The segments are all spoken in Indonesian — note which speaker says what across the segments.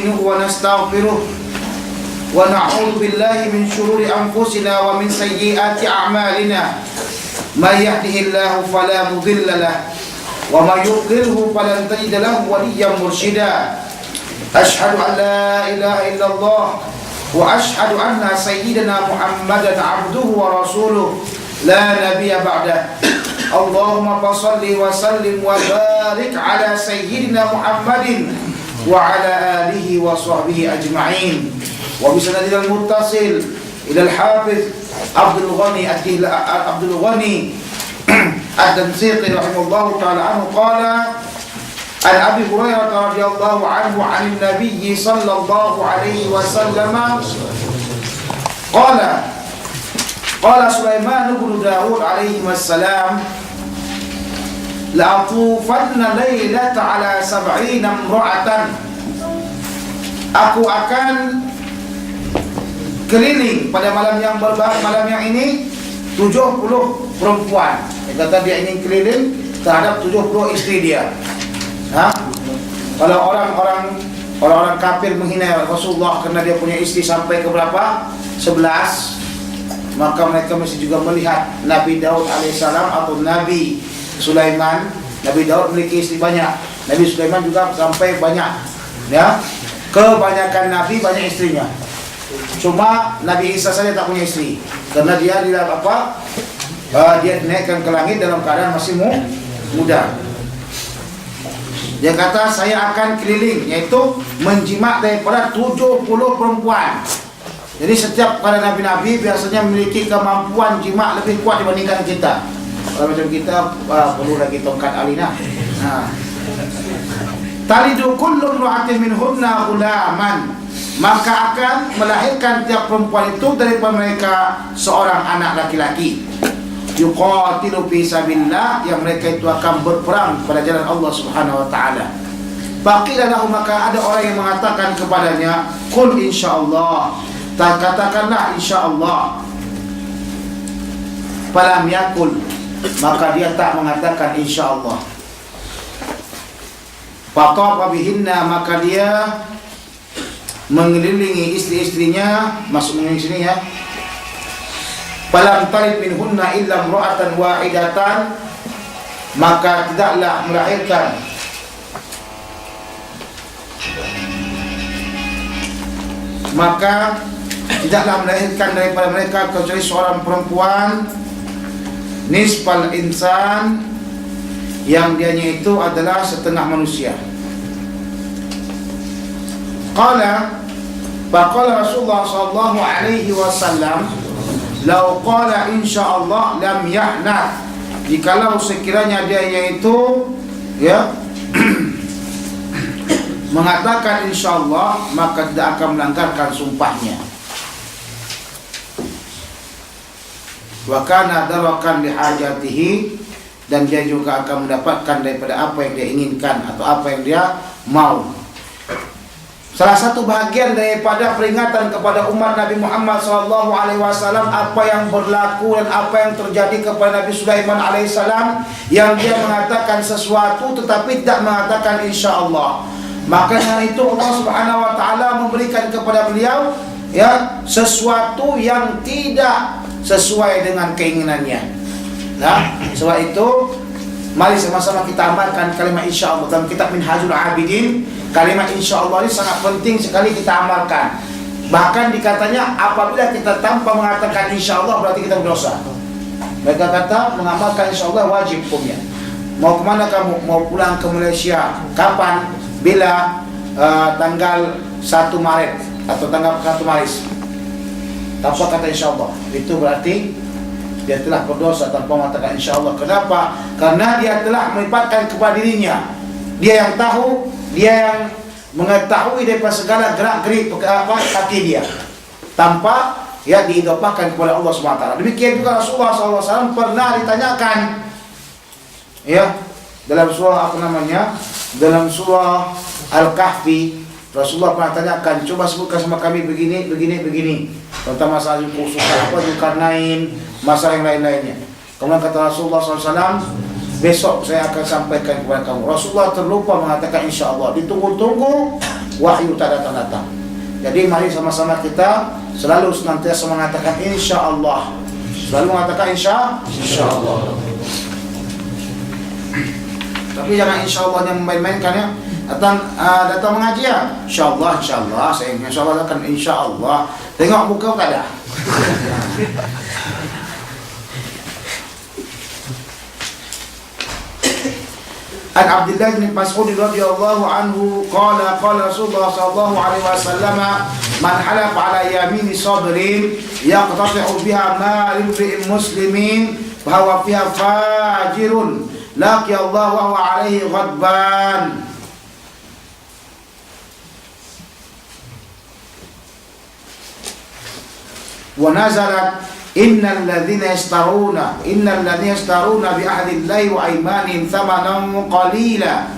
Speaker 1: نستعينه ونستغفره ونعوذ بالله من شرور أنفسنا ومن سيئات أعمالنا من يهده الله فلا مضل له ومن يضلله فلن تجد له وليا مرشدا أشهد أن لا إله إلا الله وأشهد أن سيدنا محمدا عبده ورسوله لا نبي بعده اللهم فصل وسلم وبارك على سيدنا محمد وعلى آله وصحبه أجمعين وبسندنا المتصل إلى الحافظ عبد الغني الدمسيقي رحمه الله تعالى عنه قال عن أبي هريرة رضي الله عنه عن النبي صلى الله عليه وسلم قال سليمان بن داود عليه السلام لأطوفن ليلة على 70 امرأة. Aku akan keliling pada malam yang ini 70 perempuan. Dia kata dia ingin keliling terhadap 70 istri dia. Kalau orang kafir menghina Rasulullah karena dia punya istri sampai ke berapa? 11. Maka mereka mesti juga melihat Nabi Daud alaihissalam atau Nabi Sulaiman. Nabi Daud memiliki istri banyak, Nabi Sulaiman juga sampai banyak. Ya, kebanyakan Nabi banyak istrinya. Cuma Nabi Isa saja tak punya istri karena dia dia dinaikkan ke langit dalam keadaan masih muda. Dia kata saya akan keliling, yaitu menjimat daripada 70 perempuan. Jadi setiap para nabi-nabi biasanya memiliki kemampuan jimat lebih kuat dibandingkan kita. Kalau macam kita perlu lagi tongkat alina. Talidu kullu imra'atin minhunna ghulaman, maka akan melahirkan tiap perempuan itu daripada mereka seorang anak laki-laki. Yuqatilu fi sabilillah, yang mereka itu akan berperang pada jalan Allah Subhanahu wa taala. Baqila lahu, maka ada orang yang mengatakan kepadanya, qul insyaallah, katakanlah insyaallah. Falam yakul, maka dia tak mengatakan insyaallah. Fatafa bihinna, maka dia mengelilingi istri-istrinya, masuk mengelilingi sini ya. Falam talid minhunna illa imra'atan wahidatan, maka tidaklah melahirkan daripada mereka kecuali seorang perempuan nisfal insan, yang dianya itu adalah setengah manusia. Faqala Rasulullah sallallahu alaihi wasallam, "Lau qala insyaallah lam ya'na." Jikalau sekiranya dia itu mengatakan insyaallah, maka tidak akan melanggarkan sumpahnya. Wa kana darakan lihajatihi, dan dia juga akan mendapatkan daripada apa yang dia inginkan atau apa yang dia mau. Salah satu bahagian daripada peringatan kepada umat Nabi Muhammad SAW apa yang berlaku dan apa yang terjadi kepada Nabi Sulaiman alaihissalam, yang dia mengatakan sesuatu tetapi tidak mengatakan insyaallah. Makanya itu Allah Subhanahu wa taala memberikan kepada beliau sesuatu yang tidak sesuai dengan keinginannya. Sebab itu mari sama-sama kita amalkan kalimat insyaallah. Dalam kitab Minhajul Abidin, kalimat insyaallah ini sangat penting sekali kita amalkan. Bahkan dikatanya apabila kita tanpa mengatakan insyaallah berarti kita berdosa. Mereka kata mengamalkan insyaallah wajib hukumnya. Mau kemana kamu? Mau pulang ke Malaysia. Kapan? Bila tanggal 1 Maret atau tanggal 1 Maret. Tanpa kata insyaallah, itu berarti dia telah berdosa tanpa mengatakan insyaallah. Kenapa? Karena dia telah melibatkan kepada dirinya. Dia yang tahu, dia yang mengetahui daripada segala gerak-gerik kaki dia, tanpa diidafahkan kepada Allah SWT. Demikian juga Rasulullah SAW pernah ditanyakan dalam surah dalam surah Al-Kahfi, Rasulullah pernah tanyakan, coba sebutkan sama kami begini tentang masalah Zulkarnain, masalah yang lain-lainnya. Kemudian kata Rasulullah SAW, besok saya akan sampaikan kepada kamu. Rasulullah terlupa mengatakan insyaallah. Ditunggu-tunggu wahyu tak datang-datang. Jadi mari sama-sama kita selalu senantiasa mengatakan insyaallah. Selalu mengatakan insyaallah. Tapi jangan insyaallah yang main-mainkan ya. Datang mengaji ya. Insyaallah saya insyaallah akan insyaallah. Tengok muka tak ada. An Abdullah bin Mas'ud radhiyallahu anhu qala Rasulullah sallallahu alaihi wasallam man halafa ala yamini sabrin yaqtati'u biha ma limri'in muslimin bahwa fiha fajirun laqi Allah wa huwa alaihi ghadban. Wa nazalat innal ladzina yastaruna bi ahdillahi wa aymanihim thamanan qalila.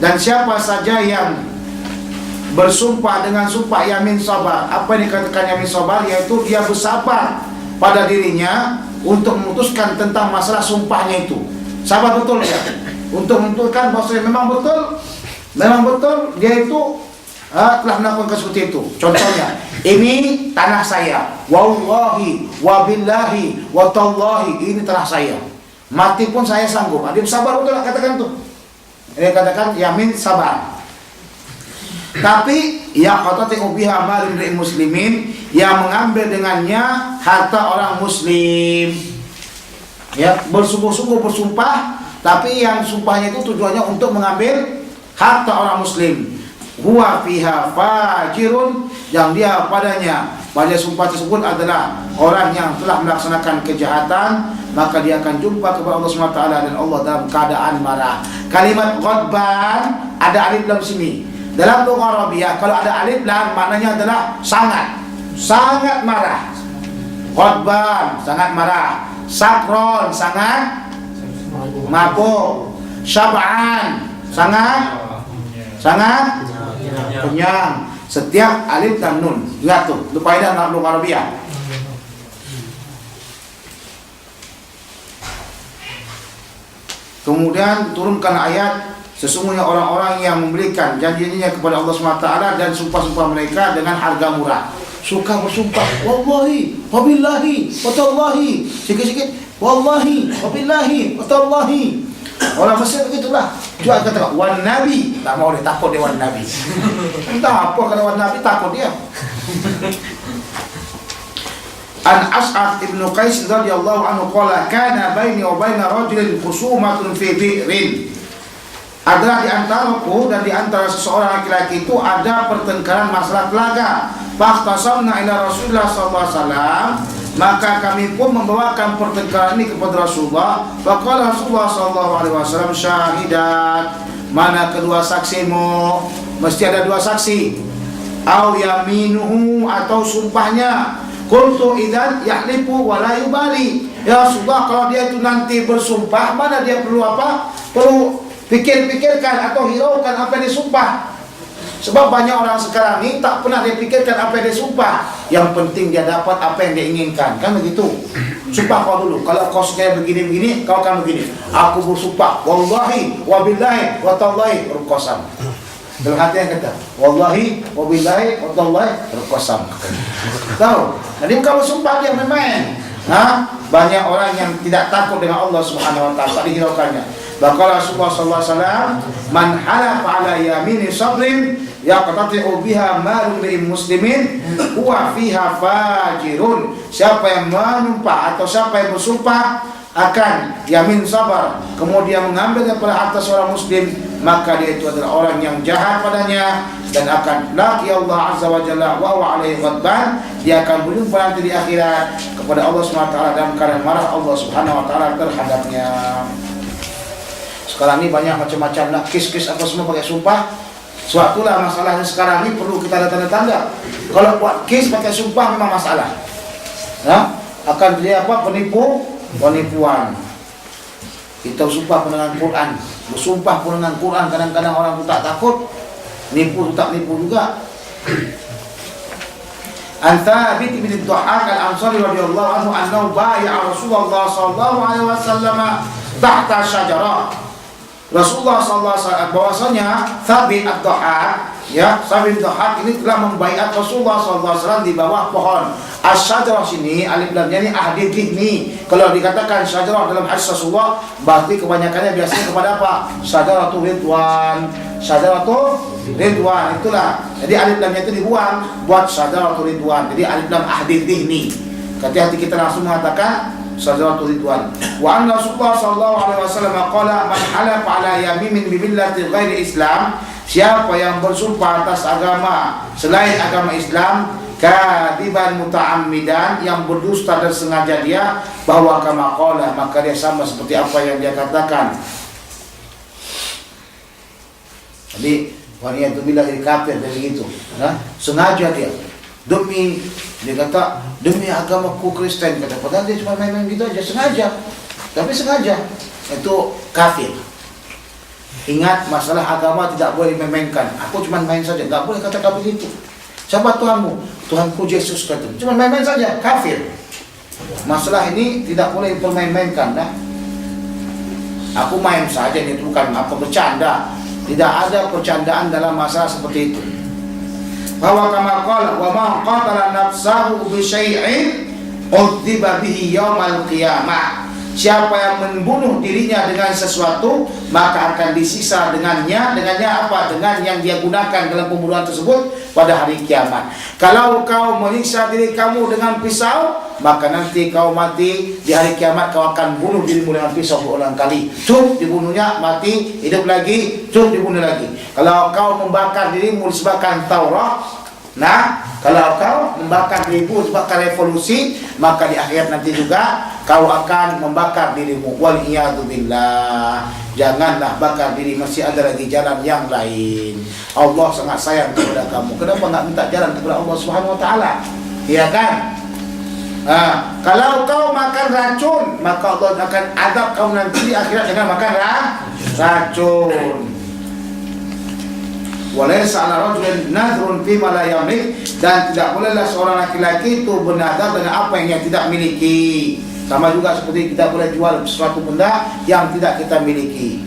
Speaker 1: Dan siapa saja yang bersumpah dengan sumpah yamin sabar. Apa yang dikatakan yamin sabar? Yaitu dia bersabar pada dirinya untuk memutuskan tentang masalah sumpahnya itu. Sabar betul ya, untuk memutuskan bahwa memang betul dia itu telah melakukan seperti itu. Contohnya, ini tanah saya, wallahi, wabillahi, watallahi, ini tanah saya. Mati pun saya sanggup. Dia sabar betul lah katakan tuh. Dia katakan yamin sabar. Tapi ya qatati'u biha malin muslimin, yang mengambil dengannya harta orang muslim. Ya, bersungguh-sungguh bersumpah, tapi yang sumpahnya itu tujuannya untuk mengambil harta orang muslim. Huwa fiha fajirun, yang dia pada sumpah tersebut adalah orang yang telah melaksanakan kejahatan, maka dia akan jumpa kepada Allah SWT dan Allah dalam keadaan marah. Kalimat ghadban ada alif lam sini. Dalam bahasa Arabia kalau ada alif lam maknanya adalah sangat marah. Ghadban sangat marah. Sakron sangat mabuk. Syab'an sangat kenyang. Setiap alif dan nun. Lihat tuh, itu faedah dalam bahasa Arabia. Kemudian turunkan ayat, sesungguhnya orang-orang yang memberikan janjinya kepada Allah SWT dan sumpah-sumpah mereka dengan harga murah. Suka bersumpah, wallahi, wabillahi, watallahi, sikit-sikit, wallahi, wabillahi, watallahi. Orang Mesir begitulah. Cuma kata wan nabi, tak mau dia, takut dia wan nabi. Entah apa kalau wan nabi, takut dia. An As'ad ibn Qais radhiyallahu anhu qala kana baini wa baina rajulin khusumatun fi bi'rin. Adalah di antaraku dan di antara seseorang laki-laki itu ada pertengkaran masalah telaga. Faqtasamna ila Rasulullah sallallahu alaihi wasallam, maka kami pun membawakan pertengkaran ini kepada Rasulullah. Faqala Rasulullah sallallahu alaihi wasallam, syahidat, mana kedua saksimu? Mesti ada dua saksi. Au yaminuhu, atau sumpahnya. Qultu idzan yahlifu wa la yubali. Ya Rasulullah, kalau dia itu nanti bersumpah, mana dia perlu apa? Perlu pikirkan atau hiraukan apa yang disumpah. Sebab banyak orang sekarang ini tak pernah dia pikirkan apa yang disumpah. Yang penting dia dapat apa yang dia inginkan. Kan begitu. Sumpah kau dulu, kalau kau sekali begini-begini, kau akan begini. Aku bersumpah, wallahi, wabillahi, watallahi, berqasam. Dalam hati yang kata, wallahi, wabillahi, watallahi, berqasam. Tahu? Jadi bukan bersumpah dia main-main. Banyak orang yang tidak takut dengan Allah Subhanahu wa taala, tak dihiraukannya. Bahkan Rasulullah sallallahu alaihi wasallam, man halafa ala yamini sabrin yaqtati'u biha malun lil muslimin huwa fiha fajirun. Siapa yang menyumpah atau siapa yang bersumpah akan yamin sabar kemudian mengambil daripada harta seorang muslim, maka dia itu adalah orang yang jahat padanya dan akan laqi Allah azza wa jalla wa huwa alaihi ghadban. Dia akan berjumpa nanti di akhirat kepada Allah Subhanahu wa taala dalam keadaan marah Allah Subhanahu wa taala terhadapnya. Sekarang ini banyak macam-macam lah, kis-kis apa semua pakai sumpah. Suatulah masalahnya sekarang ini perlu kita ada tanda-tanda. Kalau buat kis pakai sumpah memang masalah. Akan dia apa? Penipuan. Kita sumpah pun dengan Quran, bersumpah pun dengan Quran. Kadang-kadang orang tu tak takut, nipu tu tak nipu juga. An Thabit bin Dhahhak al-Ansari radhiyallahu anhu annahu bai'a Rasulullah sallallahu alaihi wasallam tahta syajarah. Rasulullah sallallahu alaihi wasallam bahwasanya Thabit ad-Dhahhak ya, Sa'd bin Dhahhak ini telah membaiat Rasulullah SAW di bawah pohon. Asy-syajarah sini alif lamnya ini ahdi dhihni. Kalau dikatakan syajarah dalam hadis Rasulullah, berarti kebanyakannya biasanya kepada apa? Syajaratul ridwan. Syajaratul ridwan itulah. Jadi alif lamnya itu dibuang buat syajaratul ridwan. Jadi alif lam ahdi dhihni. Hati-hati kita langsung mengatakan syajaratul ridwan. Wa anna Rasulullah sallallahu alaihi wasallam qala man halafa ala yamin bi millati ghairi Islam, siapa yang bersumpah atas agama selain agama Islam, kadiban muta'ammidan, yang berdusta dan sengaja dia, bahwa kama qala, maka dia sama seperti apa yang dia katakan. Jadi wanita bilang ini kafir dari itu, nah, sengaja dia demi, dia kata demi agamaku Kristen, kata, padahal dia cuma main-main gitu aja, sengaja, tapi sengaja, itu kafir. Ingat, masalah agama tidak boleh dimainkan. Aku cuma main saja, nggak boleh kata begitu. Siapa Tuhanmu? Tuhanku Yesus, kata. Cuma main-main saja, kafir. Masalah ini tidak boleh dipermain-mainkan, dah. Aku main saja, ini bukan apa bercanda. Tidak ada percandaan dalam masalah seperti itu. Bahwa kama qala wa ma qatala nafsahu bi syai'in udziba bihi yaumal qiyamah. Siapa yang membunuh dirinya dengan sesuatu, maka akan disiksa dengannya apa? Dengan yang dia gunakan dalam pembunuhan tersebut pada hari kiamat. Kalau kau menyiksa diri kamu dengan pisau, maka nanti kau mati di hari kiamat, kau akan bunuh dirimu dengan pisau berulang kali. Cuk, dibunuhnya, mati, hidup lagi, cuk, dibunuh lagi. Kalau kau membakar dirimu disebabkan Taurat, nah, kalau kau membakar dirimu disebabkan revolusi, maka di akhir nanti juga kau akan membakar dirimu. Waliyadzubillah. Janganlah bakar diri, masih ada lagi jalan yang lain. Allah sangat sayang kepada kamu. Kenapa enggak minta jalan kepada Allah Subhanahu wa taala? Iya kan? Kalau kau makan racun, maka Allah akan adab kau nanti di akhirat dengan makan racun. Walaysa 'ala rajulin nadhrun fima la yamlik, dan tidak bolehlah seorang laki-laki itu bernadar dengan apa yang dia tidak miliki. Sama juga seperti kita boleh jual sesuatu benda yang tidak kita miliki.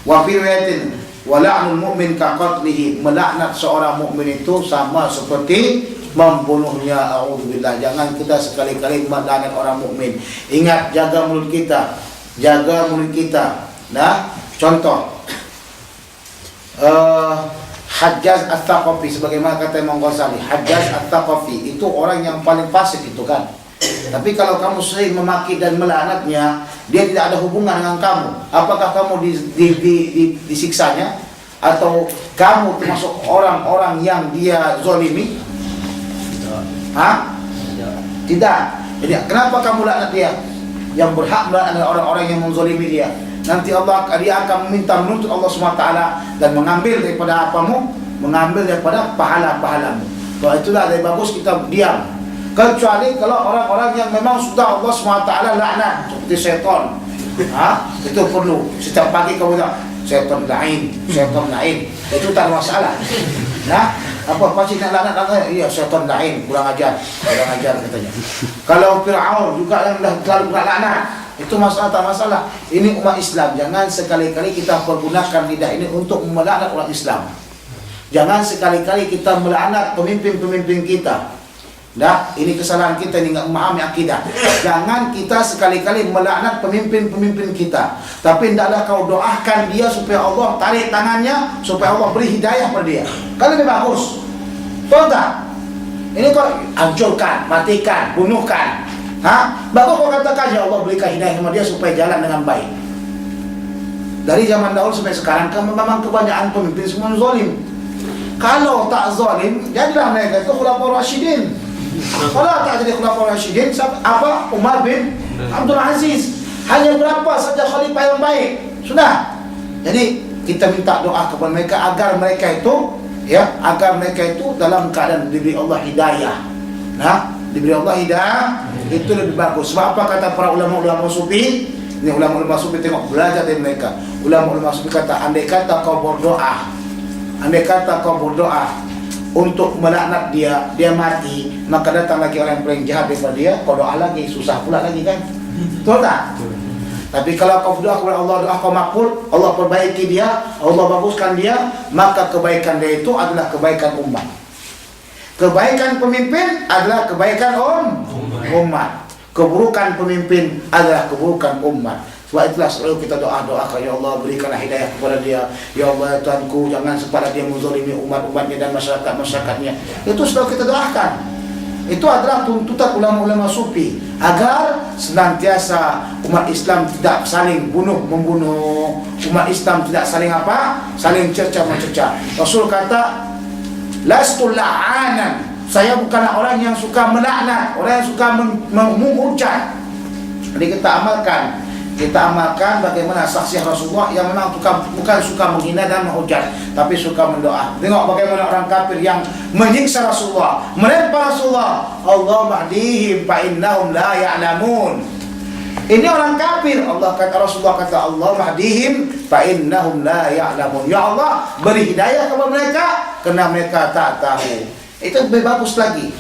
Speaker 1: Wa fi riwayatin wa la'nul mu'min ka qatlihi, melaknat seorang mukmin itu sama seperti membunuhnya. A'udzubillah. Jangan kita sekali-kali melaknat orang mukmin. Ingat, jaga mulut kita. Jaga mulut kita. Nah, contoh Hajjaj At-Thaqafi, sebagaimana kata Imam Ghazali, Hajjaj At-Thaqafi itu orang yang paling fasik itu kan. Tapi kalau kamu sering memaki dan melaknatnya, dia tidak ada hubungan dengan kamu. Apakah kamu disiksanya, atau kamu termasuk orang-orang yang dia zalimi? Tidak. Jadi kenapa kamu laknat dia? Yang berhak melaknat adalah orang-orang yang menzalimi dia. Nanti dia akan meminta menuntut Allah SWT dan mengambil daripada apamu, mengambil daripada pahala-pahalamu. Kalau itulah lebih bagus kita diam. Kecuali kalau orang-orang yang memang sudah Allah SWT laknat, seperti syaitan. Itu perlu. Setiap pagi kamu bilang syaitan la'in, syaitan la'in. Itu tak ada masalah. Nah, apa pasti nak laknat? Iya, syaitan la'in, kurang ajar katanya. Kalau Fir'aun juga yang dah terlalu laknat, itu masalah tak masalah. Ini umat Islam, jangan sekali-kali kita pergunakan lidah ini untuk melaknat orang Islam. Jangan sekali-kali kita melaknat pemimpin-pemimpin kita. Dah, ini kesalahan kita, ini enggak memahami akidah. Jangan kita sekali-kali melaknat pemimpin-pemimpin kita. Tapi hendaklah kau doakan dia supaya Allah tarik tangannya, supaya Allah beri hidayah pada dia. Kan lebih bagus. Tahu tak? Ini kau hancurkan, matikan, bunuhkan. Bagus kau katakan, ya Allah berikan hidayah kepada dia supaya jalan dengan baik. Dari zaman dahulu sampai sekarang kan memang kebanyakan pemimpin semua zalim. Kalau tak zalim, jadilah mereka itu khulafaur rasyidin. Kalau tak jadi khulafaur rasyidin, apa? Umar bin Abdul Aziz. Hanya berapa saja khalifah yang baik. Sudah. Jadi kita minta doa kepada mereka agar mereka itu, ya, agar mereka itu dalam keadaan diberi Allah hidayah. Nah, diberi Allah hidayah, itu lebih bagus. Sebab apa kata para ulama-ulama sufi? Ini ulama-ulama sufi, tengok, belajar dari mereka. Ulama-ulama sufi kata, andai kata kau berdoa untuk melaknat dia mati, maka datang lagi orang yang paling jahat daripada dia, kau doa lagi, susah pula lagi kan? Betul tak? Tapi kalau kau berdoa kepada Allah, doa kau makbul, Allah perbaiki dia, Allah baguskan dia, maka kebaikan dia itu adalah kebaikan umat. Kebaikan pemimpin adalah kebaikan umat. Keburukan pemimpin adalah keburukan umat. Sebab itulah selalu kita doa-doakan, ya Allah berikanlah hidayah kepada dia, ya Allah Tuhanku jangan sempat dia menzalimi umat-umatnya dan masyarakat-masyarakatnya. Itu selalu kita doakan. Itu adalah tuntutan ulama-ulama sufi agar senantiasa umat Islam tidak saling membunuh, umat Islam tidak saling saling cerca-mencerca. Rasul kata, lastul la'anan, saya bukanlah orang yang suka melaknat, orang yang suka menghujat. Jadi kita amalkan bagaimana saksiah Rasulullah yang memang bukan suka menghina dan menghujat, tapi suka mendoa. Tengok bagaimana orang kafir yang menyiksa Rasulullah, melempar Rasulullah. Allah mahdihim fa innahum la ya'lamun. Ini orang kafir. Rasulullah kata, Allah mahdihim fa innahum la ya'lamun. Ya Allah, beri hidayah kepada mereka kerana mereka tak tahu. Itu lebih bagus lagi.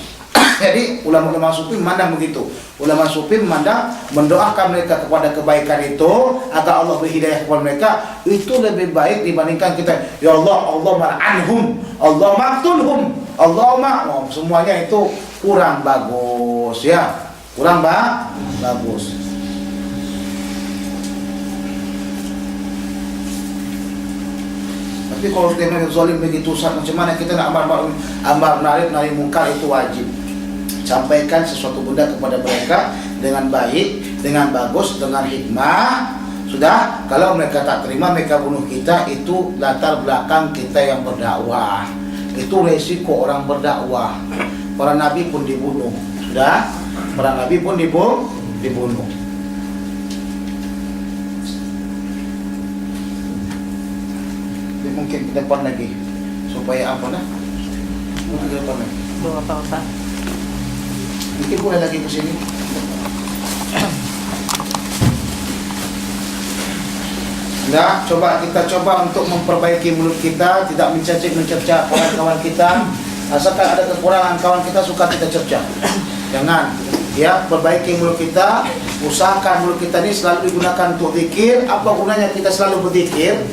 Speaker 1: Jadi ulama-ulama sufi memandang begitu. Ulama sufi memandang mendoakan mereka kepada kebaikan itu agar Allah beri hidayah kepada mereka, itu lebih baik dibandingkan kita, ya Allah, Allah mar'anhum, Allah maktulhum, Allah semuanya itu kurang bagus ya. Kurang bagus. Tapi kalau kita zalim begitu, macam mana kita nak amar nahi munkar, itu wajib. Sampaikan sesuatu benda kepada mereka dengan baik, dengan bagus, dengan hikmah. Sudah, kalau mereka tak terima, mereka bunuh kita, itu latar belakang kita yang berdakwah. Itu resiko orang berdakwah. Para nabi pun dibunuh. Sudah, para nabi pun dibunuh. Mungkin ke depan lagi supaya apa dah? Mungkin ke depan lagi.
Speaker 2: Apa-apa.
Speaker 1: Mungkin boleh lagi ke sini. Nah, kita coba untuk memperbaiki mulut kita, tidak mencerca kawan-kawan kita. Asalkan ada kekurangan kawan kita, suka kita cerca. Jangan. Ya, perbaiki mulut kita. Usahakan mulut kita ini selalu digunakan untuk zikir. Apa gunanya kita selalu berzikir?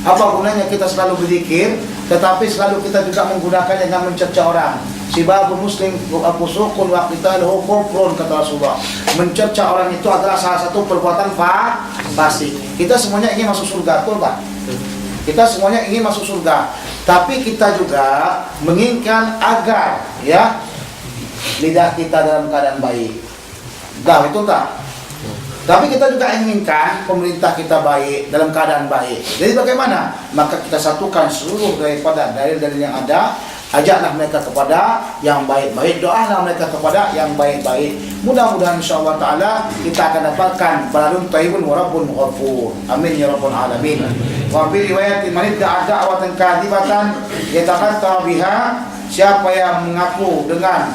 Speaker 1: Apa gunanya kita selalu berzikir, tetapi selalu kita juga menggunakannya dengan mencerca orang. Sibabul muslim fusuqun wa qitaluhu kufrun, kata Rasulullah. Mencerca orang itu adalah salah satu perbuatan fasik. Kita semuanya ingin masuk surga, betul Pak? Kita semuanya ingin masuk surga. Tapi kita juga menginginkan agar ya lidah kita dalam keadaan baik. Betul tak? Tapi kita juga inginkan pemerintah kita baik, dalam keadaan baik. Jadi bagaimana? Maka kita satukan seluruh daripada dalil-dalil yang ada. Ajaklah mereka kepada yang baik-baik, doalah mereka kepada yang baik-baik. Mudah-mudahan insyaAllah ta'ala kita akan dapatkan baladun tayyibun wa rabbun ghafur. Amin ya rabbal alamin. Wa fi riwayat man idda'a da'watan kadhibatan yataqatta biha, siapa yang mengaku dengan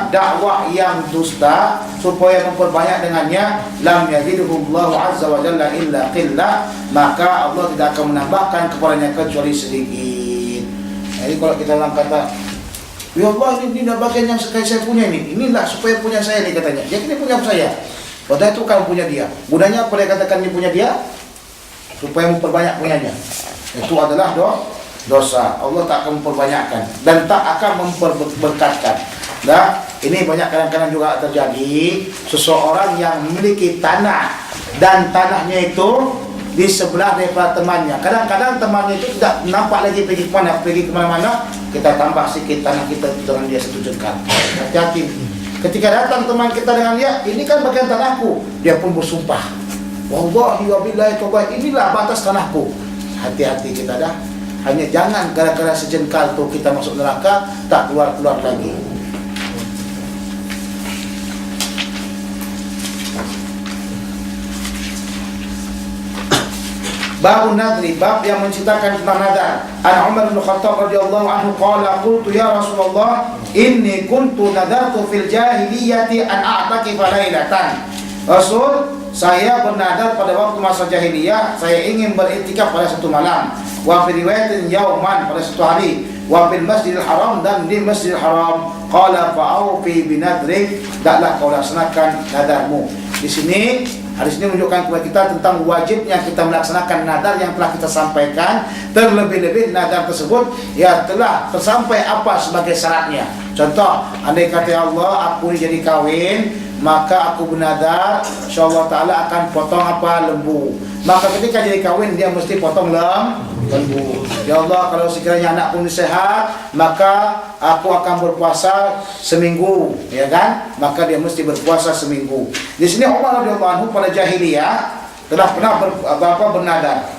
Speaker 1: dakwah yang dusta supaya memperbanyak dengannya, lam yazidhullahu azza wa jalla illa qillah, maka Allah tidak akan menambahkan kepadanya kecuali sedikit. Jadi kalau kita orang kata, ya Allah, ini bagian yang saya punya ini, inilah supaya punya saya ni katanya. Jadi ini punya saya. Padahal itu kan punya dia. Gunanya apa dia katakan ini punya dia? Supaya memperbanyak punyanya. Itu adalah dosa. Allah tak akan memperbanyakkan dan tak akan memperberkatkan. Nah, ini banyak kadang-kadang juga terjadi seseorang yang memiliki tanah dan tanahnya itu di sebelah daripada temannya. Kadang-kadang temannya itu tidak nampak lagi pergi kemana-mana. Kita tambah sikit tanah kita dengan dia satu jengkal. Hati-hati. Ketika datang teman kita dengan dia, ini kan bagian tanahku, dia pun bersumpah, wallahi wa billahi taubat, inilah batas tanahku. Hati-hati kita dah. Hanya jangan gara-gara sejengkal tu kita masuk neraka, tak keluar-keluar lagi. Babun nadri, bab yang menceritakan tentang nadar. An Umar bin Khattab radhiyallahu anhu qala, qultu ya Rasulullah, inni kuntu nadartu fil jahiliyati an a'takifa lailatan. Rasul, saya bernadar pada waktu masa jahiliyah, saya ingin beriktikaf pada satu malam. Wa fi riwayatin yauman, pada satu hari. Wa fil Masjidil Haram, dan di Masjidil Haram. Qala fa'aufi binadrik, daklah kau laksanakan nadarmu. Di sini Hadis ini menunjukkan kepada kita tentang wajibnya kita melaksanakan nadar yang telah kita sampaikan. Terlebih-lebih nadar tersebut ya telah tersampai apa sebagai syaratnya. Contoh, andai kata ya Allah, aku ini jadi kawin, maka aku bernadar insyaallah taala akan potong apa, lembu. Maka ketika jadi kawin dia mesti potong lembu. Ya Allah, kalau sekiranya anakku ini sehat, maka aku akan berpuasa seminggu, ya kan? Maka dia mesti berpuasa seminggu. Di sini Umar radhiyallahu anhu pada jahiliyah telah pernah bernadar.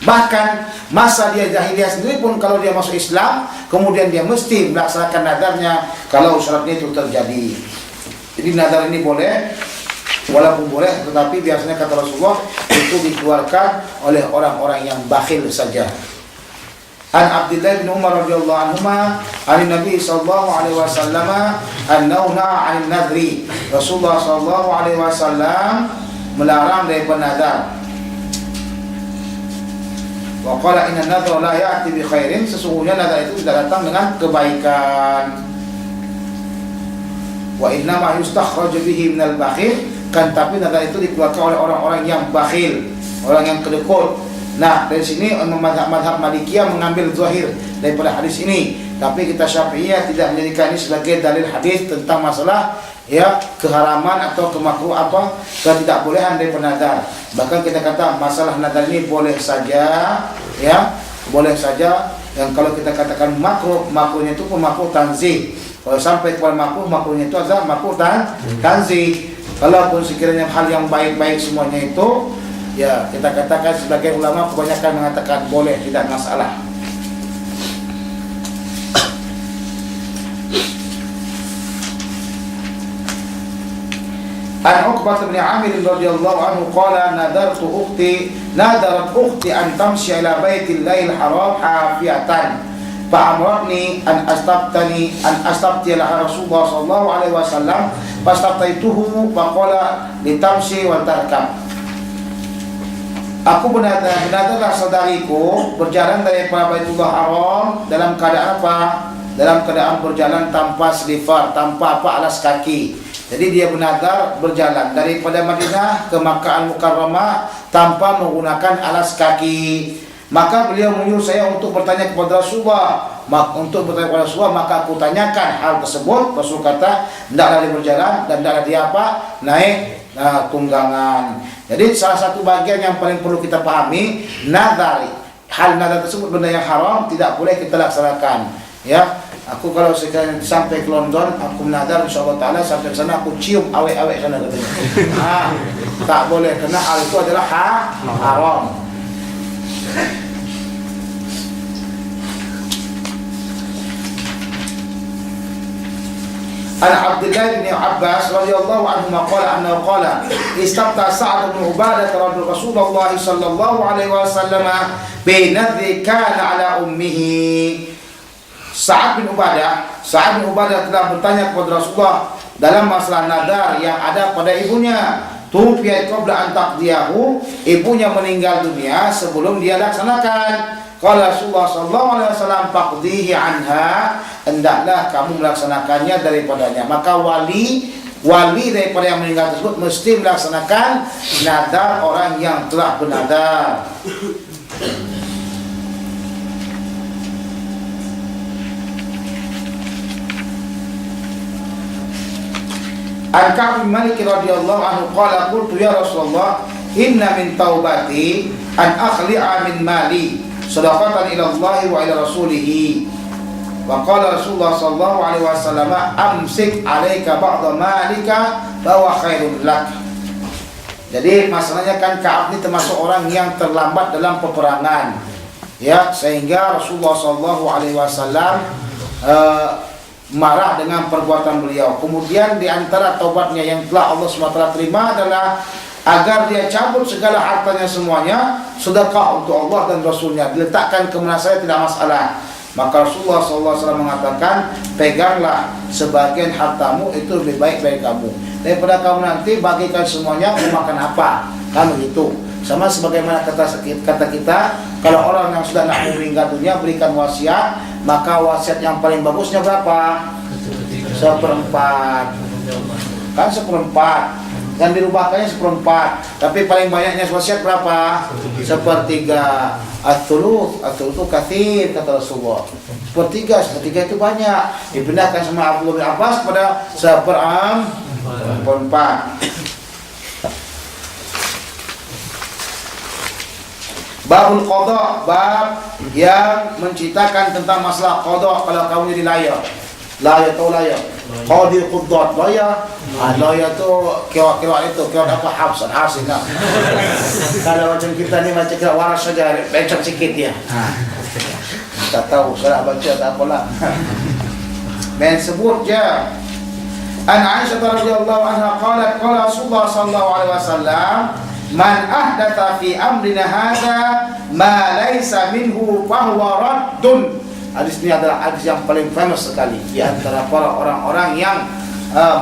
Speaker 1: Bahkan masa dia jahiliyah sendiri pun kalau dia masuk Islam, kemudian dia mesti melaksanakan nadarnya kalau syaratnya itu terjadi. Jadi nadar ini boleh, walaupun boleh, tetapi biasanya kata Rasulullah itu dikeluarkan oleh orang-orang yang bakhil saja. An Abdullah bin Umar radhiyallahu anhuma, an Nabi sallallahu alaihi wasallam annahu na'a 'anil nadri. Rasulullah sallallahu alaihi wasallam melarang daripada nadar. Wa qala inna nadra la ya'ti bi khairin, sesungguhnya nadar itu tidak datang dengan kebaikan. Wa inna ma yustakhraju bihi minal bakhil, kan tapi nadar itu dikeluarkan oleh orang-orang yang bakhil, orang yang kedekut. Nah, dari sini mazhab Malikiyah mengambil zahir daripada hadis ini, tapi kita Syafi'iyah tidak menjadikan ini sebagai dalil hadis tentang masalah ya keharaman atau kemakruh apa ketidakbolehan daripada nadar. Bahkan kita kata masalah nadar ini boleh saja, ya boleh saja. Yang kalau kita katakan makruh, makruhnya itu pun makruh tanzih. Kalau sampai kepada makruhnya itu adalah makruh tanzih. Kalaupun sekiranya hal yang baik-baik semuanya itu, ya kita katakan sebagai ulama kebanyakan mengatakan boleh, tidak masalah. An Uqbah bin Amir radhiyallahu anhu qala nadarat ukhti an tamshi ila baitillahi al-haram hafiyatan fa'amratni an astabti laha Rasulullah sallallahu alaihi wasallam fastabtaituhu faqala litamshi wa tarkab. Aku benar-benarlah saudariku berjalan dari Baitullah Haram dalam keadaan apa? Dalam keadaan berjalan tanpa selifar, tanpa apa alas kaki. Jadi dia benar berjalan daripada Madinah ke Makkah Al-Mukarramah tanpa menggunakan alas kaki. Maka beliau menyuruh saya untuk bertanya kepada Rasulullah. Maka aku tanyakan hal tersebut. Rasul kata, hendaklah dia berjalan dan hendaklah dia apa? Naik tunggangan. Jadi salah satu bagian yang paling perlu kita pahami, nadar. Hal nadar tersebut benda yang haram tidak boleh kita laksanakan. Ya, aku kalau sekarang sampai ke London, aku menadar insyaallah taala sampai ke sana aku cium awek-awek sana katanya. Tak boleh karena hal itu adalah haram. An Abdullah bin Abbas radhiyallahu anhu qala annahu qala istabta Sa'd bin Ubadah Rasulullah sallallahu alaihi wasallam bi nadhi kana ala ummihi. Sa'd bin Ubadah telah bertanya kepada Rasulullah dalam masalah nadar yang ada pada ibunya. Tufiat qabla an taqdiyahu, ibunya meninggal dunia sebelum dia laksanakan. Qala Rasulullah sallallahu alaihi wasallam faqdihi anha, hendaklah kamu melaksanakannya daripadanya. Maka wali daripada yang meninggal tersebut mesti melaksanakan nadar orang yang telah bernadar. An Ka'b bin Malik radhiyallahu anhu qala qultu ya Rasulullah inna min taubati an akhli'a min mali sadaqatan ila Allah wa ila rasulih. Wa qala Rasulullah sallallahu alaihi wasallam amsik 'alaika ba'da malika fa huwa khairun lak. Jadi masalahnya kan Ka'ab ini termasuk orang yang terlambat dalam peperangan. Ya, sehingga Rasulullah sallallahu alaihi wasallam marah dengan perbuatan beliau. Kemudian di antara taubatnya yang telah Allah SWT terima adalah agar dia cabut segala hartanya semuanya, sedekah untuk Allah dan Rasulnya, diletakkan ke mana saya tidak masalah. Maka Rasulullah SAW mengatakan, peganglah sebagian hartamu, itu lebih baik bagi kamu daripada kamu nanti bagikan semuanya mau makan apa, kan begitu. Sama sebagaimana kata kita, kalau orang yang sudah nak meninggal dunia berikan wasiat, maka wasiat yang paling bagusnya berapa? 1/4. Kan 1/4. yang dirubahkannya seperempat, tapi paling banyaknya wasiat berapa? Sepertiga. At-thuluth itu katsir kata Rasulullah. Sepertiga itu banyak. Dipindahkan sama Abdullah bin Abbas pada seperempat. Babul qada, bab yang menceritakan tentang masalah qada kalau kamu jadi lawyer. Lawyer tahu lawyer? Qadi qudat lawyer. Lawyer tu kira-kira itu kira apa habs ingat. Kalau macam kita ni macam kira waras saja, becek sikit dia. Tak tahu salah baca tak apalah. Dan sebut je. An Aisyah radhiyallahu anha qalat qala Rasulullah sallallahu alaihi wasallam man ahdatha fi amrina hadza ma laysa minhu fahuwa raddun. Hadis ini adalah hadis yang paling famous sekali di antara para orang-orang yang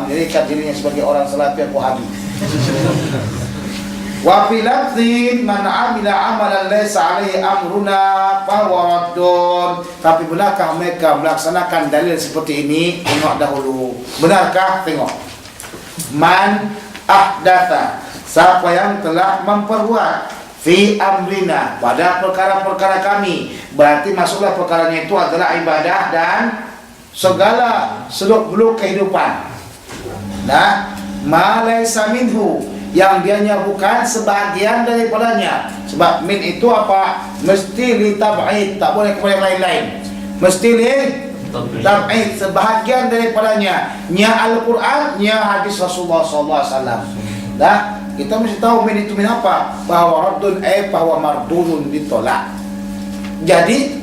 Speaker 1: mendirikan dirinya sebagai orang Salafi atau Wahabi. Wa fi lafdhin man amila amalan laysa alaihi amruna fahuwa raddun. Tapi benarkah mereka melaksanakan dalil seperti ini? Tengok dahulu. Benarkah? Tengok. Man ahdatha, siapa yang telah memperbuat fi amrina, pada perkara-perkara kami, berarti masuklah perkaranya itu adalah ibadah dan segala seluk-beluk kehidupan. Nah, ma laysa minhu, yang dianya bukan sebahagian daripadanya. Sebab min itu apa? Mesti li tab'id, tak boleh kepada yang lain-lain. Mesti li tab'id, sebahagian daripadanya. Nya Al-Quran, nya hadis Rasulullah sallallahu alaihi wasallam. Dah, kita mesti tahu min itu min apa? Bahwa raddun bahwa mardunun ditolak. Jadi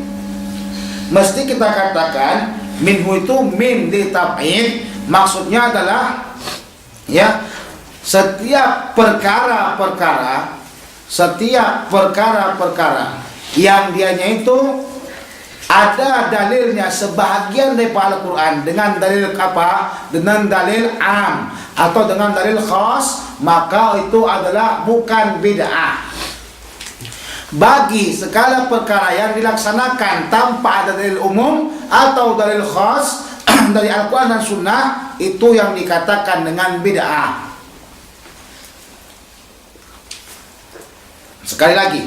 Speaker 1: mesti kita katakan minhu itu min li tab'id, maksudnya adalah ya, setiap perkara-perkara yang dianya itu ada dalilnya sebahagian daripada Al-Quran dengan dalil apa? Dengan dalil am atau dengan dalil khas, maka itu adalah bukan bid'ah. Bagi segala perkara yang dilaksanakan tanpa ada dalil umum atau dalil khas dari Al-Quran dan Sunnah, itu yang dikatakan dengan bid'ah. Sekali lagi,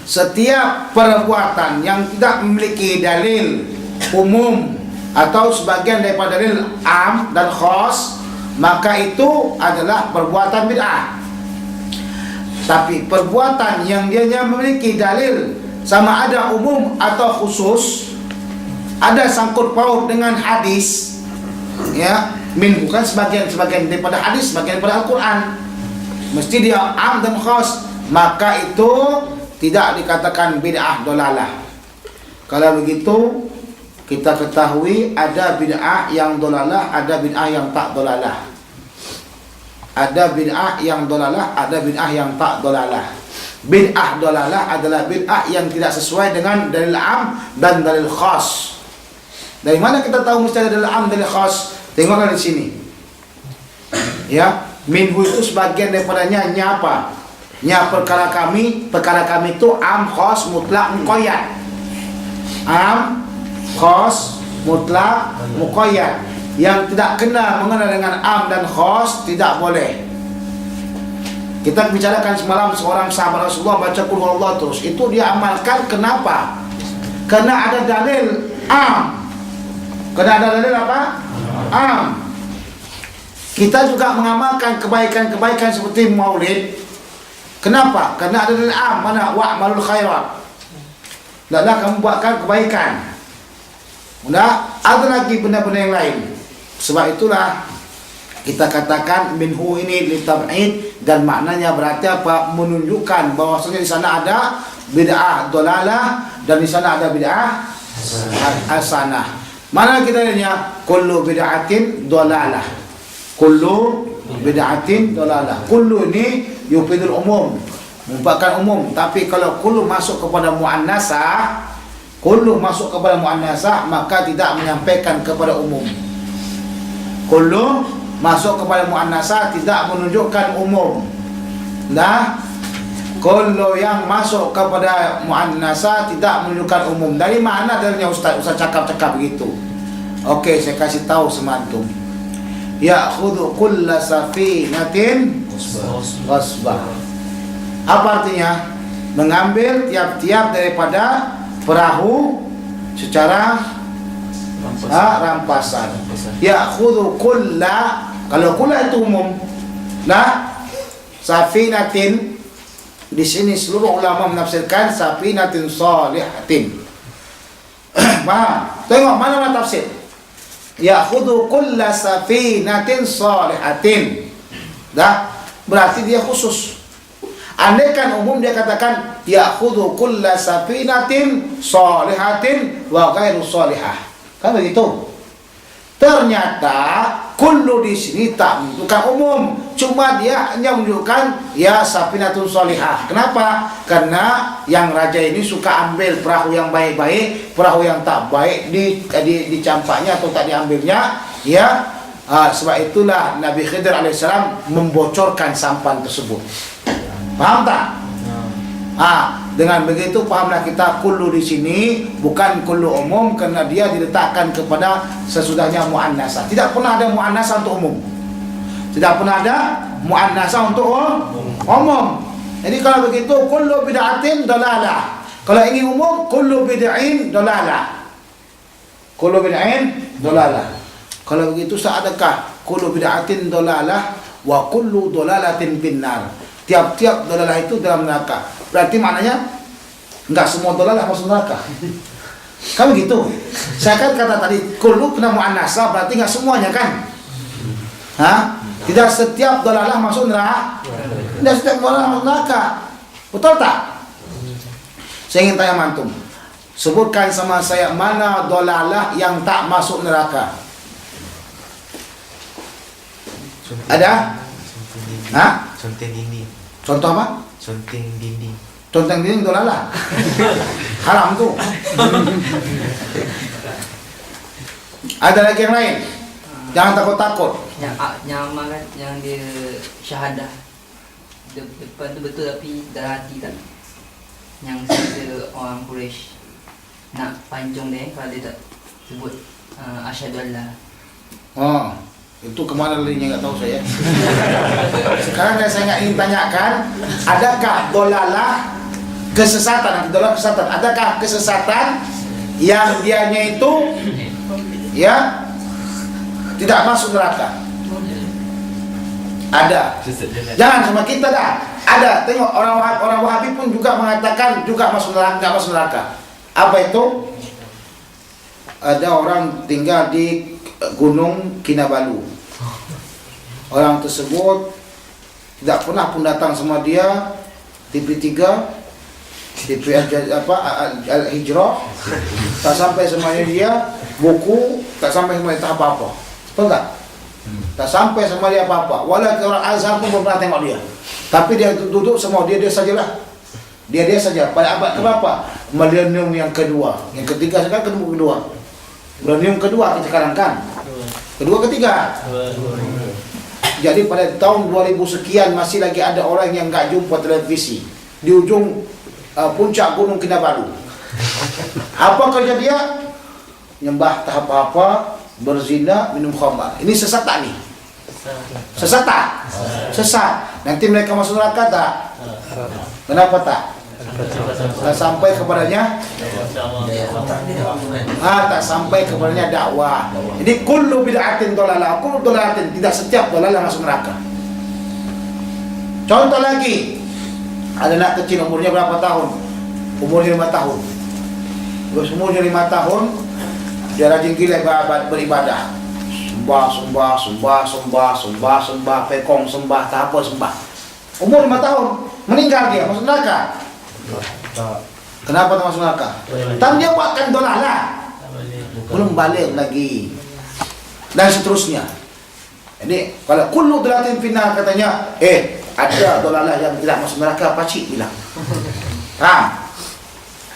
Speaker 1: setiap perbuatan yang tidak memiliki dalil umum atau sebagian daripada dalil am dan khas, maka itu adalah perbuatan bid'ah. Tapi perbuatan yang dia memiliki dalil sama ada umum atau khusus, ada sangkut paut dengan hadis, ya, bukan sebagian daripada hadis, sebagian daripada Al-Quran, mesti dia am dan khas, maka itu tidak dikatakan bid'ah dolalah. Kalau begitu, kita ketahui ada bid'ah yang dolalah, ada bid'ah yang tak dolalah. Ada bid'ah yang dolalah, ada bid'ah yang tak dolalah. Bid'ah dolalah adalah bid'ah yang tidak sesuai dengan dalil am dan dalil khas. Dari mana kita tahu mesti ada dalil am dan dalil khas? Tengoklah di sini. Ya, minhu itu sebagian daripadanya nya apa? Nya perkara kami itu am, khas, mutlak, muqayyad. Am, khas, mutlak, muqayyad. Yang tidak kena mengenal dengan am dan khas tidak boleh. Kita bicarakan semalam seorang sahabat Rasulullah baca qul huwallahu terus, itu dia amalkan. Kenapa? Karena ada dalil am. Karena ada dalil apa? Am. Kita juga mengamalkan kebaikan-kebaikan seperti maulid. Kenapa? Karena ada dalil am. Mana? Wa'malul khairat. Hendaklah kamu buatkan kebaikan. Ada lagi benda-benda yang lain. Sebab itulah kita katakan minhu ini litab'id, dan maknanya berarti apa? Menunjukkan bahwasanya di sana ada bid'ah dolalah dan di sana ada bid'ah hasanah. Mana kita lihatnya? Kullu bid'atin dolalah. Kullu bid'atin dolalah. Kullu ini yufidul umum, merupakan umum. Tapi kalau kullu masuk kepada muannasah, maka tidak menyampaikan kepada umum. Kullu masuk kepada muannasah tidak menunjukkan umum. Nah, kullu yang masuk kepada muannasah tidak menunjukkan umum. Dari mana dalilnya Ustaz cakap begitu? Okey, saya kasih tahu sama antum. ya'khudhu kulla safinatin wasbah. Apa artinya? Mengambil tiap-tiap daripada perahu secara rampasan. Ya'khudhu kulla, kalau kulla itu umum. Nah, safinatin di sini seluruh ulama menafsirkan safinatin salihatin. Paham? Tengok mana tafsir. Ya'khudhu kulla safinatin salihatin. Dah, berarti dia khusus. Andaikan umum dia katakan ya'khudhu kulla safinatin salihatin wa ghairu salihah. Kan begitu. Ternyata kullu di sini tak menunjukkan umum, cuma dia hanya menunjukkan ya safinatun salihah. Kenapa? Karena yang raja ini suka ambil perahu yang baik-baik, perahu yang tak baik dicampaknya atau tak diambilnya, ya. Sebab itulah Nabi Khidir alaihissalam membocorkan sampan tersebut. Paham tak? Dengan begitu pahamlah kita kullu di sini bukan kullu umum, kerana dia diletakkan kepada sesudahnya muannasah. Tidak pernah ada muannasah untuk umum. Tidak pernah ada muannasah untuk umum. Jadi kalau begitu kullu bid'atin dalalah. Kalau ingin umum kullu bid'in dalalah. Kullu bid'in dalalah. Kalau begitu adakah kullu bid'atin dalalah wa kullu dalalatin finnar? Tiap-tiap dalalah itu dalam neraka. Berarti maknanya enggak semua dalalah masuk neraka. Kan begitu. Saya kan kata tadi kullu kena muannasah, berarti enggak semuanya kan? Tidak setiap dalalah masuk neraka. Tidak setiap dalalah masuk neraka. Betul tak? Saya ingin tanya mantum. Sebutkan sama saya mana dalalah yang tak masuk neraka. Ada?
Speaker 2: Conteng dinding.
Speaker 1: Contoh apa?
Speaker 2: Conteng dinding.
Speaker 1: Conteng dinding dolalah. Haram tuh. Ada lagi yang lain? Jangan takut-takut.
Speaker 3: Yang amanat yang dia syahadah depan tu betul tapi dalam hati tak. Yang kita orang Quraisy nak panjang dia kalau dia tak sebut asyhadu alla.
Speaker 1: Itu kemana larinya nggak tahu saya. Sekarang saya ingin tanyakan, adakah dolalah kesesatan? Dolalah kesesatan. Adakah kesesatan yang dianya itu ya tidak masuk neraka? Ada. Jangan sama kita dah. Ada. Tengok orang Wahabi pun juga mengatakan juga masuk neraka, nggak masuk neraka. Apa itu? Ada orang tinggal di Gunung Kinabalu. Orang tersebut tidak pernah pun datang sama dia TV3, TV Al-Hijrah, tak sampai semuanya dia buku, tak sampai semuanya tak apa-apa. Betul tak? Tak sampai sama dia apa-apa. Walaupun orang Azhar pun belum pernah tengok dia. Tapi dia duduk semua dia sajalah. Dia saja. Pada abad keberapa? Milenium yang kedua. Yang ketiga sekarang kedua. Milenium kedua kita sekarang kan? Kedua ketiga. Jadi pada tahun 2000 sekian masih lagi ada orang yang enggak jumpa televisi di ujung puncak Gunung Kinabalu. Apa kerja dia? Nyembah tak apa-apa, berzina, minum khamar. Ini sesat tak nih? Sesat tak? Sesat. Nanti mereka masuk neraka tak? Kenapa tak? Tak sampai kepadanya tak sampai kepadanya dakwah. Jadi kullu bid'atin dolalah, kullu dolalatin, tidak setiap dolalah masuk neraka. Contoh lagi, ada anak kecil umurnya berapa tahun? Umurnya 5 tahun. Terus umurnya 5 tahun dia rajin gila beribadah. Sembah, pekong sembah, tak apa sembah. Umur 5 tahun, meninggal dia, masuk neraka. Kenapa tak masuk neraka? Tapi dia buatkan dolalah, belum balik lagi, dan seterusnya. Jadi kalau kullu dolatin finnar katanya, ada dolalah yang tidak masuk neraka, pacik bilang.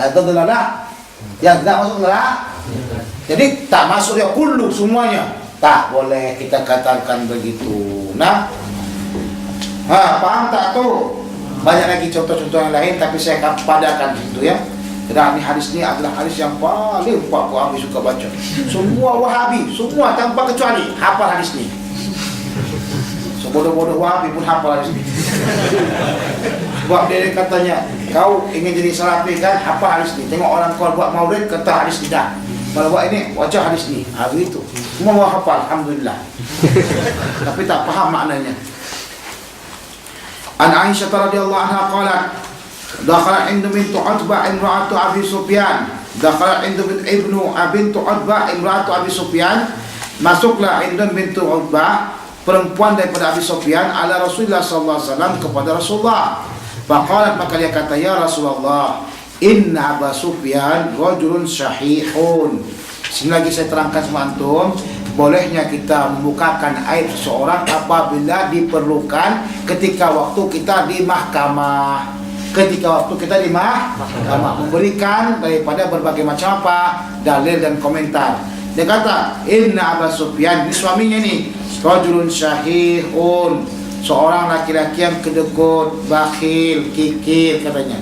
Speaker 1: Ada dolalah yang tidak masuk neraka. Jadi tak masuk ya kullu semuanya. Tak boleh kita katakan begitu. Nah, paham tak tu? Banyak lagi contoh-contoh yang lain, tapi saya akan padakan itu ya. Karena hadis ini adalah hadis yang paling Pak Wahabi suka baca. Semua Wahabi, semua tanpa kecuali hafal hadis ini. Sebodoh-bodoh Wahabi pun hafal hadis ini. Sebab dia katanya, kau ingin jadi salafi kan, apa hadis ini? Tengok orang kau buat maulid, kata hadis tidak. Kalau buat ini, wajah hadis ini. Begitu. Semua hafal, alhamdulillah. Tapi tak faham maknanya. An Aisyah radhiyallahu anha qalat, dakhala Hindu bintu Utbah imra'atu Abi Sufyan. Dakhala Hindu bintu Utbah imra'atu Abi Sufyan. Masuklah Hindu bintu Utbah, perempuan daripada Abi Sufyan, ala Rasulullah sallallahu alaihi wasallam, kepada Rasulullah. Faqalat, maka dia kata, ya Rasulullah, inna Abu Sufyan rajulun syahihun. Sini lagi saya terangkan sama antum, bolehnya kita membukakan aib seseorang apabila diperlukan ketika waktu kita di mahkamah. Ketika waktu kita di mahkamah, memberikan daripada berbagai macam apa, dalil dan komentar. Dia kata, inna Abu Sufyan, ini suaminya nih, rajulun syahihun, seorang laki-laki yang kedekut, bakhil, kikir katanya.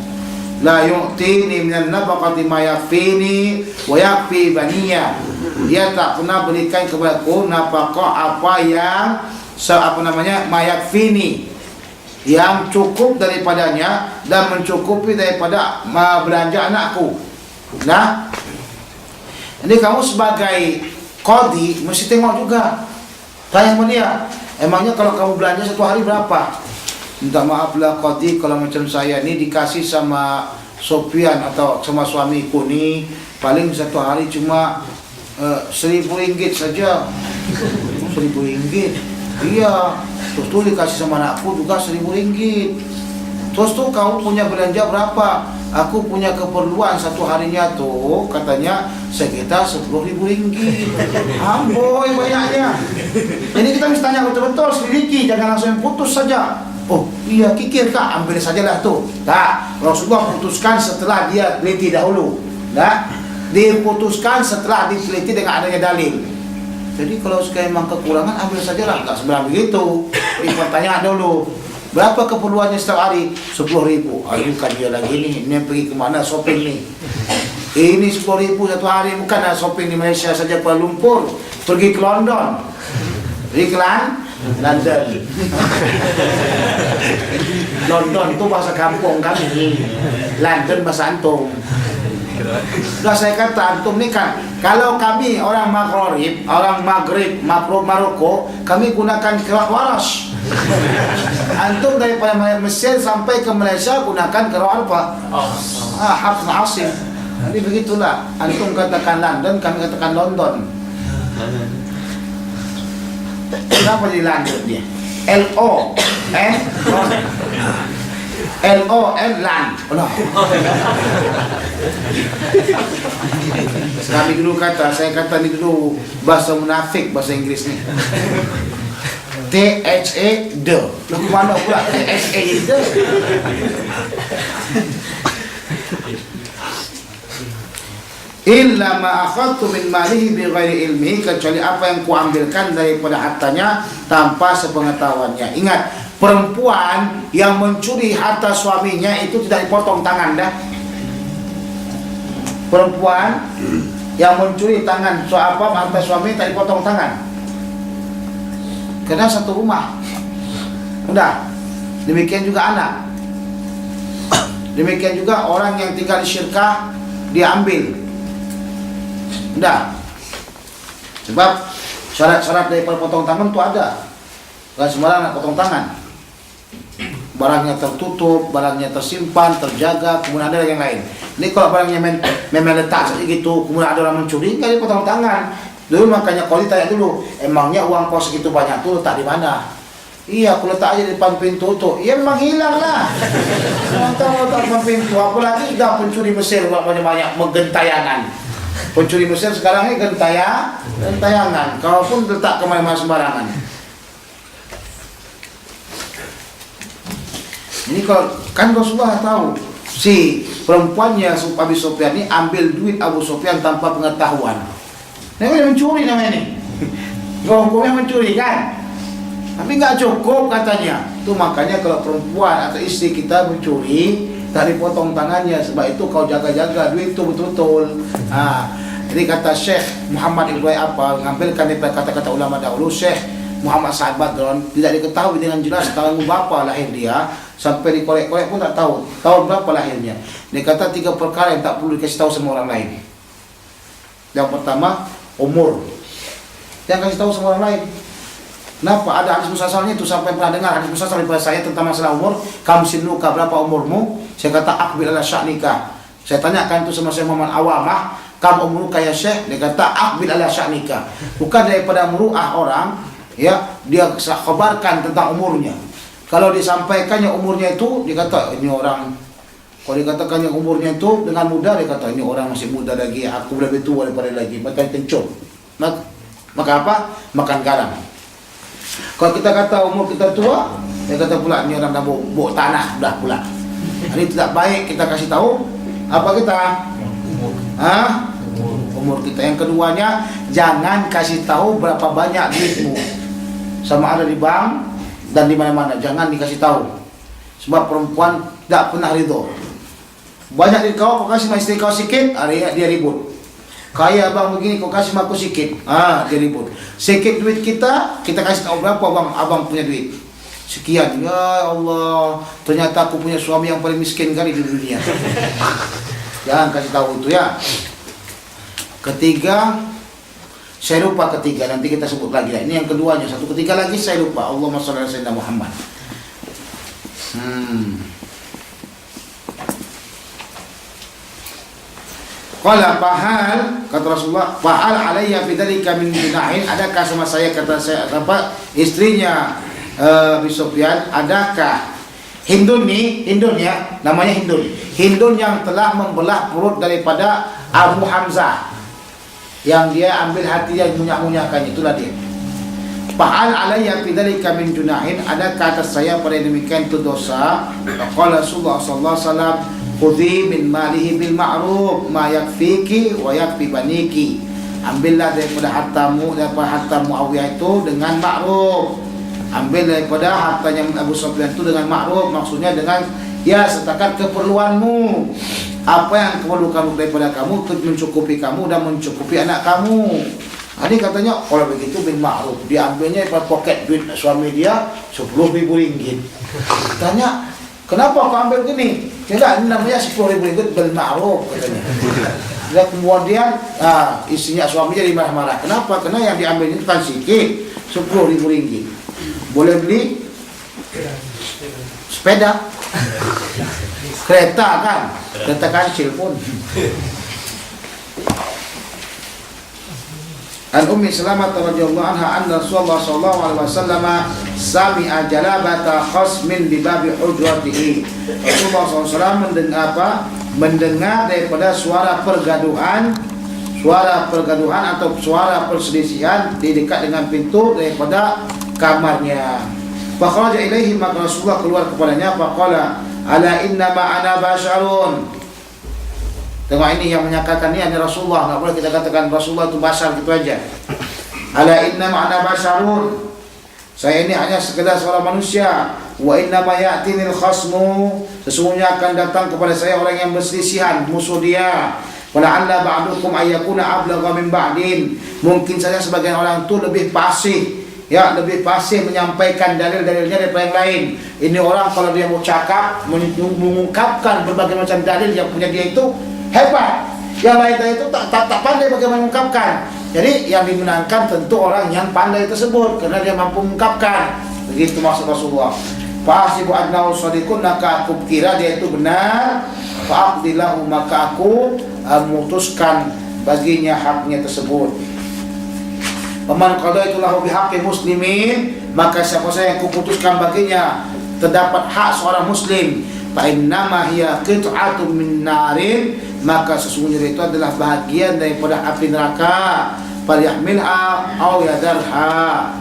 Speaker 1: La yu'tini minan nafaqati ma yakfini wa yakfi baniya. Dia tak pernah berikan kepadaku nafkah apa yang ma yakfini, yang cukup daripadanya dan mencukupi daripada belanja anakku. Nah, ini kamu sebagai qadi mesti tengok juga. Tanya sama dia, emangnya kalau kamu belanja satu hari berapa? Minta maaf lah qadi, kalau macam saya ni dikasih sama Sofyan atau sama suamiku ni, paling satu hari cuma RM1,000 saja. RM1,000. Iya. Terus tu dikasih sama anakku juga RM1,000. Terus tu kamu punya belanja berapa? Aku punya keperluan satu harinya tu, katanya sekitar RM10,000. Amboi banyaknya. Jadi kita mesti tanya betul-betul, selidiki, jangan langsung putus saja. Oh iya, kikir kak, ambil sajalah tu. Tak, Rasulullah putuskan setelah dia teliti dahulu. Tak, diputuskan setelah diteliti dengan adanya dalil. Jadi kalau sekali memang kekurangan, ambil sajalah. Tak sebenarnya begitu. Pertanyaan dulu, berapa keperluannya setiap hari? RM10,000. Bukan dia lagi ni, ni pergi ke mana shopping ni? Ini RM10,000 satu hari, bukan shopping di Malaysia saja, Kuala Lumpur, pergi ke London, pergi ke London. London tu bahasa kampung kami, London bahasa antum. Sudah saya kata, antum ni kan, kalau kami orang Maghrib, Maroko, kami gunakan qiraat Warash. Antum daripada Mesir sampai ke Malaysia gunakan qiraat apa? Hafs Asim. Jadi begitulah, antum katakan London, kami katakan London. Kenapa jadi London dia? L-O-N land. Kami dulu kata, saya kata ni dulu bahasa munafik, bahasa Inggris ni. T-H-A-D. Lalu mana pula T-H-A-D? Illa ma akhadtu min malihi bighairi ilmihi, kecuali apa yang kuambilkan daripada hartanya tanpa sepengetahuannya. Ingat, perempuan yang mencuri harta suaminya itu tidak dipotong tangan dah. Perempuan yang mencuri harta suami tak dipotong tangan. Kena satu rumah. Udah. Demikian juga anak. Demikian juga orang yang tinggal di syirkah, diambil. Udah. Sebab syarat-syarat daripada potong tangan itu ada. Bukan sembarang nak potong tangan. Barangnya tertutup, barangnya tersimpan, terjaga, kemudian ada yang lain. Ini kalau barangnya memang letak saja gitu, kemudian ada orang mencuri, kan dia potong tangan. Dulu makanya kalau ditanya dulu, emangnya uang kau segitu banyak tu letak di mana? Iya, aku letak aja di depan pintu tu. Ya memang hilang lah. Tahu letak depan pintu. Apalagi dah pencuri Mesir buat banyak-banyak menggentayangan. Pencuri Mesir sekarang ini gentayangan. Kalaupun letak ke mana-mana sembarangan. Ini kalau kan Rasulullah tahu si perempuannya Abi Sufyan ini ambil duit Abu Sufyan tanpa pengetahuan. Namanya mencuri namanya ni. Hukumnya mencuri kan? Tapi nggak cukup katanya. Itu makanya kalau perempuan atau istri kita mencuri, tak dipotong tangannya. Sebab itu kau jaga-jaga duit itu betul-betul. Jadi kata Syekh Muhammad Ibn apa, mengambilkan daripada kata-kata ulama dahulu, Syekh Muhammad Sa'ad Badron, tidak diketahui dengan jelas tahun berapa lahir dia, sampai dikorek-korek pun tak tahu tahun berapa lahirnya. Dia kata 3 perkara yang tak perlu dikasih tahu sama orang lain. Yang pertama, umur. Jangan kasih tahu sama orang lain. Kenapa? Ada hadis musalsalnya itu, sampai pernah dengar hadis musalsal daripada saya tentang masalah umur. Kam sinuka, berapa umurmu? Saya kata aqbil ala sya'nika. Saya tanyakan itu sama Syekh Muhammad Awamah, kam umruka ya Syekh? Dia kata aqbil ala sya'nika. Bukan daripada muru'ah orang, ya, dia khabarkan tentang umurnya. Kalau disampaikannya umurnya itu, dia kata ini orang. Kalau dikatakannya umurnya itu dengan mudah, dia kata ini orang masih muda lagi, aku lebih tua daripada lagi, makan kencur. Maka apa? Makan garam. Kalau kita kata umur kita tua, dia kata pula ini orang dah buk tanah dah pula. Ini tidak baik kita kasih tahu apa kita? Umur kita. Yang keduanya, jangan kasih tahu berapa banyak duitmu. Sama ada di bank dan di mana-mana, jangan dikasih tahu. Sebab perempuan tidak pernah ridho. Banyak di kau kasih sama istri kau sikit, dia ribut. Kaya abang begini, kau kasih aku sikit, dia ribut. Sikit duit kita kasih tahu berapa abang punya duit. Sekian, ya Allah, ternyata aku punya suami yang paling miskin kali di dunia. Jangan kasih tahu itu ya. Ketiga, saya lupa ketiga, nanti kita sebut lagi. Ini yang keduanya, satu ketiga lagi saya lupa. Allahumma shalli ala sayyidina Muhammad. Qala fahal, kata Rasulullah, fahal alayya bidzalika min junahin, adakah sama saya, kata saya apa istrinya Abi Sufyan, adakah Hindun ya, namanya Hindun yang telah membelah perut daripada Abu Hamzah, yang dia ambil hati yang munyak-munyakan, itulah dia. Fa'al alayya bidzalika min junahin, adakah atas saya pada demikian itu dosa? Qala Rasulullah sallallahu alaihi wasallam, khudhi min malihi bil ma'ruf ma yakfiki wa yakfi baniki. Ambillah daripada hartamu Muawiyah itu dengan ma'ruf. Ambil daripada hartanya Abu Sufyan itu dengan ma'ruf, maksudnya dengan ya setakat keperluanmu. Apa yang perlu kamu daripada kamu untuk mencukupi kamu dan mencukupi anak kamu. Ini katanya kalau begitu bil ma'ruf. Dia ambilnya daripada poket duit suami dia 10.000 ringgit. Tanya, kenapa kau ambil gini? Tidak, ini namanya 10.000 ringgit bil ma'ruf katanya. Dan kemudian istrinya suaminya dimarah-marah. Kenapa? Karena yang diambil itu kan sedikit, 10.000 ringgit. Boleh beli sepeda, kereta kan, kereta kancil pun. An Ummi Salamah radhiyallahu anha anna Rasulullah sallallahu alaihi wasallam sami'a jalabata khasmin bi babi hujratihi. Rasulullah SAW mendengar daripada suara pergaduhan atau suara perselisihan di dekat dengan pintu daripada kamarnya. Fa kharaja ilaihi, maka Rasulullah keluar kepadanya, faqala ala inna ma ana basharun. Tengok ini yang menyatakan ini adalah Rasulullah. Tak boleh kita katakan Rasulullah itu bashar gitu aja. Ala inna ma'ana basharun. Saya ini hanya sekedar seorang manusia. Wa inna ma ya'tinil khasmu. Sesungguhnya akan datang kepada saya orang yang berselisihan, musuh dia. Wala'alla ba'dukum ayyakuna ablagha min ba'din. Mungkin saja sebagian orang itu lebih fasih, ya, lebih fasih menyampaikan dalil-dalilnya daripada yang lain. Ini orang kalau dia mau cakap, mengungkapkan berbagai macam dalil yang punya dia itu hebat. Yang lain itu tak pandai bagaimana mengungkapkan. Jadi yang dimenangkan tentu orang yang pandai tersebut, karena dia mampu mengungkapkan. Begitu maksud Rasulullah. Fa'asibu adnahu shadiqun, maka aku kira dia itu benar. Fa'aqdilahu, maka aku memutuskan baginya haknya tersebut. Faman qadaitu lahu bihaqqi muslimin, maka siapa saja yang kuputuskan baginya terdapat hak seorang muslim, fa innama hiya qit'atun min narin, maka sesungguhnya itu adalah bahagian daripada api neraka. Falyahmilha aw yadarha,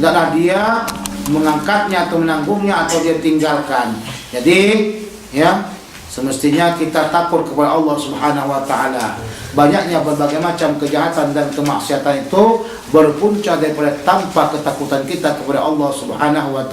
Speaker 1: hendaklah dia mengangkatnya atau menanggungnya atau dia tinggalkan. Jadi ya, semestinya kita takut kepada Allah Subhanahu wa taala. banyaknya berbagai macam kejahatan dan kemaksiatan itu berpunca daripada tanpa ketakutan kita kepada Allah Subhanahu wa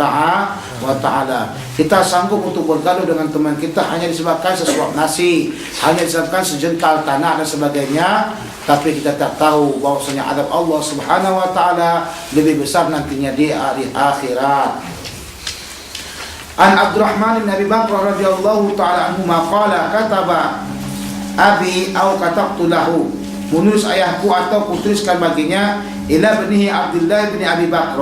Speaker 1: taala. Kita sanggup untuk bergaduh dengan teman kita hanya disebabkan sesuap nasi, hanya disebabkan sejengkal tanah dan sebagainya, tapi kita tak tahu bahwasanya adab Allah Subhanahu wa taala lebih besar nantinya di hari akhirat. An Abdurrahman bin Abi Bakr radhiyallahu taala anhu maqala kataba abi au katabtu lahu, menulis ayahku atau kutuliskan baginya, ila bnihi Abdullah bin Abi Bakr,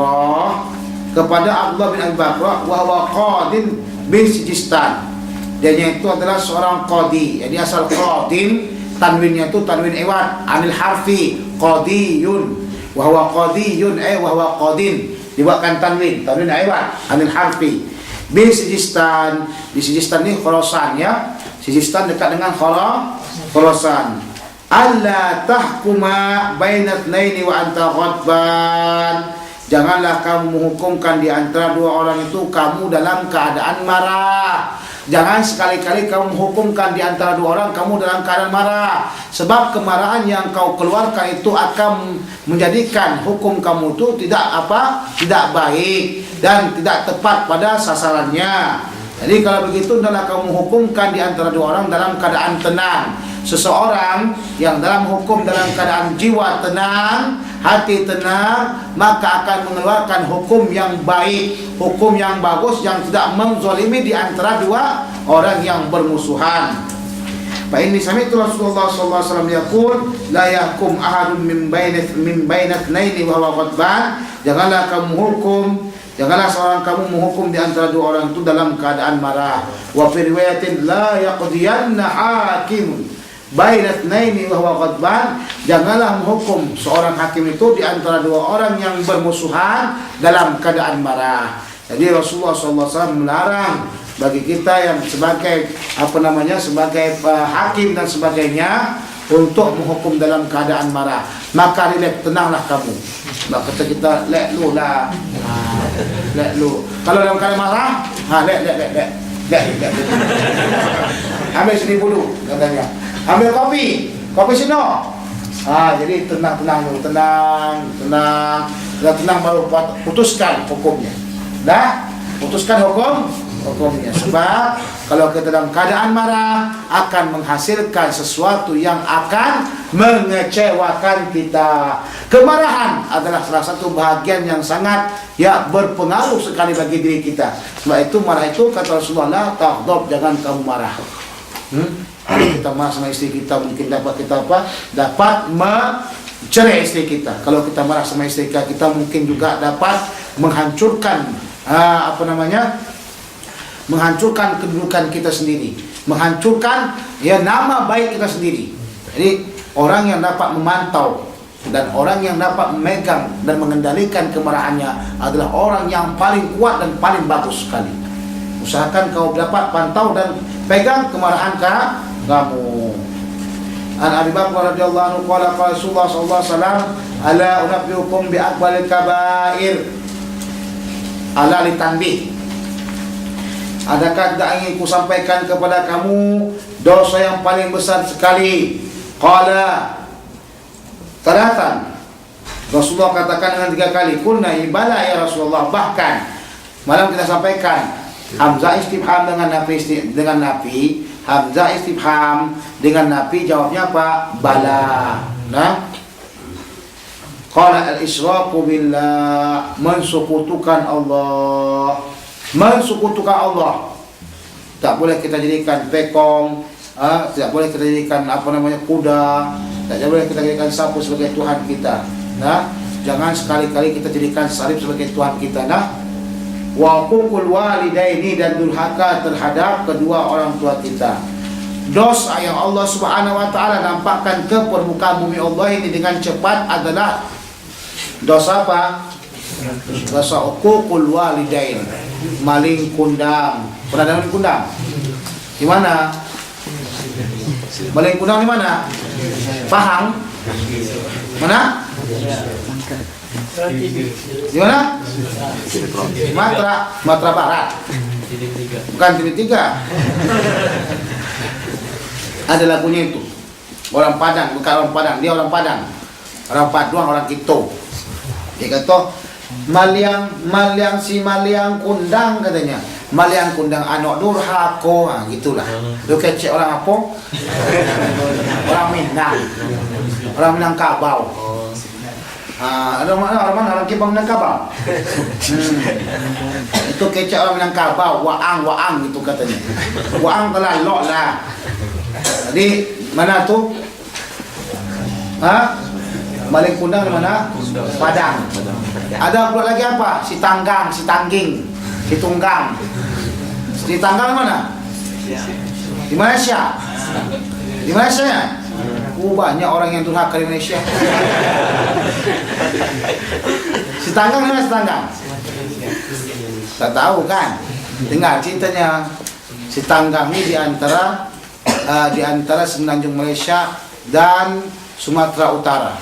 Speaker 1: kepada Abdullah bin Abi Bakr, wa huwa qadin bin Sijistan, dia itu adalah seorang qadi. Jadi asal qadin, tanwinnya itu tanwin iwad anil harfi qadiyun, wa huwa qadiyun wa huwa qadin, dibuatkan tanwin iwad anil harfi bin Sijistan. Di Sijistan ini Khurasan ya. Sijistan dekat dengan Khurasan. Alla tahkuma bainat naini wa anta ghadban, janganlah kamu menghukumkan di antara dua orang itu kamu dalam keadaan marah. Jangan sekali-kali kamu menghukumkan di antara dua orang kamu dalam keadaan marah, sebab kemarahan yang kau keluarkan itu akan menjadikan hukum kamu itu tidak baik dan tidak tepat pada sasarannya. Jadi kalau begitu hendaklah kamu menghukumkan di antara dua orang dalam keadaan tenang. Seseorang yang dalam hukum dalam keadaan jiwa tenang, hati tenang, maka akan mengeluarkan hukum yang baik, hukum yang bagus, yang tidak menzalimi di antara dua orang yang bermusuhan. Fa inni sami'tu Rasulullah sallallahu alaihi wasallam yaqul la yahkum ahadun min bainat naini wa huwa ghadban, janganlah seorang kamu menghukum di antara dua orang itu dalam keadaan marah. Wa fi riwayatin la yaqdiyanna hakim bainat naini wa huwa ghadban, janganlah menghukum seorang hakim itu di antara dua orang yang bermusuhan dalam keadaan marah. Jadi Rasulullah SAW melarang bagi kita yang sebagai sebagai hakim dan sebagainya untuk menghukum dalam keadaan marah. Maka relax, tenanglah kamu. Maka kata kita let lu. Kalau dalam keadaan marah, let. Ambil sini dulu katanya. Ambil kopi sini. Jadi tenang baru putuskan hukumnya. Putuskan hukumnya. Sebab kalau kita dalam keadaan marah akan menghasilkan sesuatu yang akan mengecewakan kita. Kemarahan adalah salah satu bahagian yang sangat berpengaruh sekali bagi diri kita. Sebab itu marah itu kata Rasulullah, taghdab, jangan kamu marah. Kalau kita marah sama istri kita, mungkin dapat mencerai istri kita. Kalau kita marah sama istri kita, mungkin juga dapat menghancurkan menghancurkan kedudukan kita sendiri, menghancurkan nama baik kita sendiri. Jadi orang yang dapat memantau dan orang yang dapat memegang dan mengendalikan kemarahannya adalah orang yang paling kuat dan paling bagus sekali. Usahakan kau dapat pantau dan pegang kemarahan kamu. An Abi Bakr radhiyallahu anhu qala Rasulullah sallallahu alaihi wasallam, ala unabbiukum bi akbaril kabair. Ala litanbih. Adakah tidak ingin ku sampaikan kepada kamu dosa yang paling besar sekali? Qala talatan. Rasulullah katakan dengan 3 kali. Qulna bala ya Rasulullah. Bahkan malam kita sampaikan hamzah istifham dengan nafi, hamzah istifham dengan nafi, jawabnya apa? Bala. Nah, qala al-israqu billah, mensekutukan Allah. Tak boleh kita jadikan pekong, tidak boleh kita jadikan kuda, tidak boleh kita jadikan sapu sebagai Tuhan kita. Nah, jangan sekali-kali kita jadikan salib sebagai Tuhan kita. Nah, wa uququl walidaini, dan durhaka terhadap kedua orang tua kita. Dosa yang Allah Subhanahu wa taala nampakkan ke permukaan bumi Allah ini dengan cepat adalah dosa apa? Dosa uququl walidain, maling kundang. Pernah dengar kundang? Di mana? Maling kundang di mana? Pahang? Mana? Di mana? Sumatera Barat. Bukan Tiri 3. Ada lagunya itu. Orang Padang, bukan orang Padang, dia orang Padang. Orang Paduan, orang Kito. Dia kata, Maliang si Maliang kundang katanya. Maliang kundang anak durhako, gitulah. Lu kecek orang apa? Orang Minang. Orang Minangkabau. Orang mana? Orang Kibang Minangkabau. Itu kecek orang Minangkabau, waang gitu katanya. Waang telah lok lah. Jadi mana tu? Maling kundang di mana? Padang. Ada pula lagi apa? Si Tanggang, si Tangging, si Tunggang. Si Tanggang mana? Di Malaysia. Di Malaysia ya? Banyak orang yang durhaka di Malaysia. Si Tanggang mana si Tanggang? Tak tahu kan? Dengar ceritanya. Si Tanggang ini di antara Semenanjung Malaysia dan Sumatera Utara.